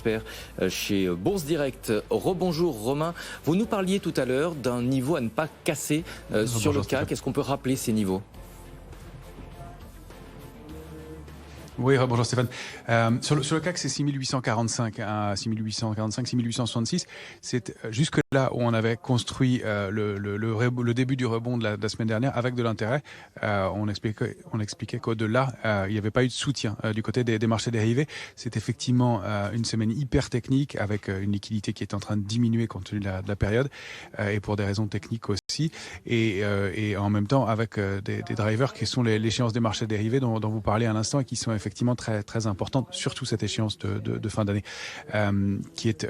expert chez Bourse Direct. Rebonjour Romain, vous nous parliez tout à l'heure d'un niveau à ne pas casser sur le CAC. Est-ce qu'on peut rappeler ces niveaux ? Oui, bonjour Stéphane. Sur le CAC, c'est 6845 à 6845, 6866. C'est jusque là où on avait construit le début du rebond de la semaine dernière avec de l'intérêt. On expliquait qu'au-delà, il n'y avait pas eu de soutien du côté des marchés dérivés. C'est effectivement une semaine hyper technique avec une liquidité qui est en train de diminuer compte tenu de la période et pour des raisons techniques aussi. Et en même temps avec des drivers qui sont l'échéance des marchés dérivés dont vous parlez à l'instant et qui sont effectivement très, très importante, surtout cette échéance de fin d'année, qui est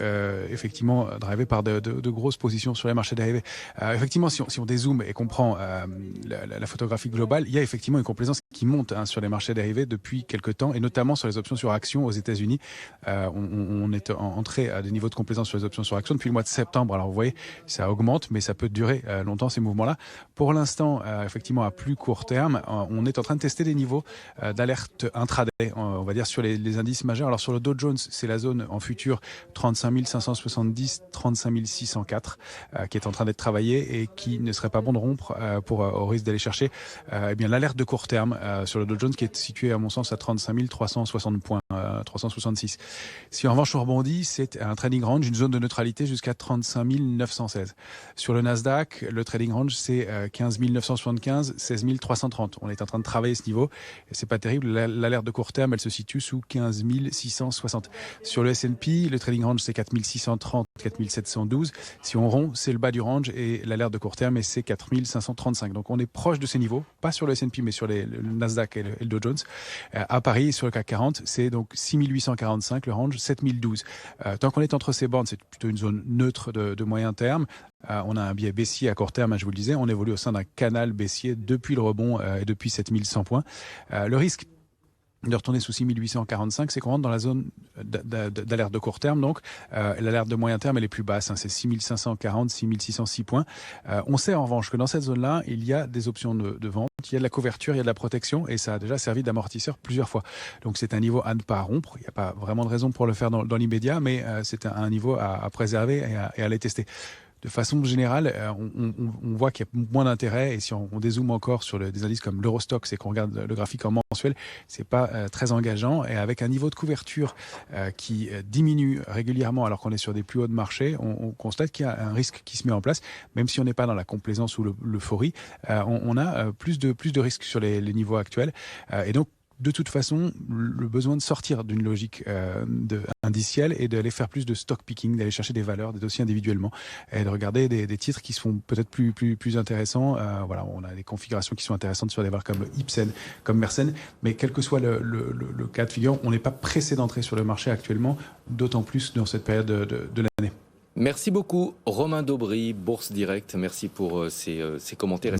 effectivement drivée par de grosses positions sur les marchés dérivés. Effectivement, si on dézoome et qu'on prend la photographie globale, il y a effectivement une complaisance qui monte sur les marchés dérivés depuis quelques temps, et notamment sur les options sur actions aux États-Unis. On est entré à des niveaux de complaisance sur les options sur actions depuis le mois de septembre. Alors vous voyez, ça augmente, mais ça peut durer longtemps ces mouvements-là. Pour l'instant, effectivement, à plus court terme, on est en train de tester des niveaux d'alerte intraday, on va dire sur les indices majeurs. Alors sur le Dow Jones, c'est la zone en futur 35 570, 35 604 qui est en train d'être travaillée et qui ne serait pas bon de rompre au risque d'aller chercher l'alerte de court terme sur le Dow Jones qui est situé à mon sens à 35 360 points, 366. Si en revanche on rebondit, c'est un trading range, une zone de neutralité jusqu'à 35 916. Sur le Nasdaq, le trading range c'est 15 975, 16 330. On est en train de travailler ce niveau et c'est pas terrible. L'alerte de court terme, elle se situe sous 15 660. Sur le S&P, le trading range, c'est 4 630, 4 712. Si on rompt, c'est le bas du range et l'alerte de court terme, c'est 4 535. Donc, on est proche de ces niveaux, pas sur le S&P, mais sur le Nasdaq et le Dow Jones. À Paris, sur le CAC 40, c'est donc 6 845, le range, 7 012. Tant qu'on est entre ces bandes, c'est plutôt une zone neutre de moyen terme. On a un biais baissier à court terme, je vous le disais. On évolue au sein d'un canal baissier depuis le rebond et depuis 7100 points. Le risque de retourner sous 6845, c'est qu'on rentre dans la zone d'alerte de court terme. Donc, l'alerte de moyen terme, elle est plus basse. C'est 6540, 6606 points. On sait en revanche que dans cette zone-là, il y a des options de vente, il y a de la couverture, il y a de la protection et ça a déjà servi d'amortisseur plusieurs fois. Donc, c'est un niveau à ne pas rompre. Il n'y a pas vraiment de raison pour le faire dans l'immédiat, mais c'est un niveau à préserver et à aller tester. De façon générale, on voit qu'il y a moins d'intérêt et si on dézoome encore sur des indices comme l'Eurostoxx et qu'on regarde le graphique en mensuel, c'est pas très engageant et avec un niveau de couverture qui diminue régulièrement alors qu'on est sur des plus hauts de marché, on constate qu'il y a un risque qui se met en place, même si on n'est pas dans la complaisance ou l'euphorie, on a plus de risques sur les niveaux actuels et donc de toute façon, le besoin de sortir d'une logique indicielle et d'aller faire plus de stock picking, d'aller chercher des valeurs, des dossiers individuellement et de regarder des titres qui sont peut-être plus intéressants. Voilà, on a des configurations qui sont intéressantes sur des valeurs comme Ipsen, comme Mersen, mais quel que soit le cas de figure, on n'est pas pressé d'entrer sur le marché actuellement, d'autant plus dans cette période de l'année. Merci beaucoup Romain Daubry, Bourse Direct. Merci pour ces commentaires.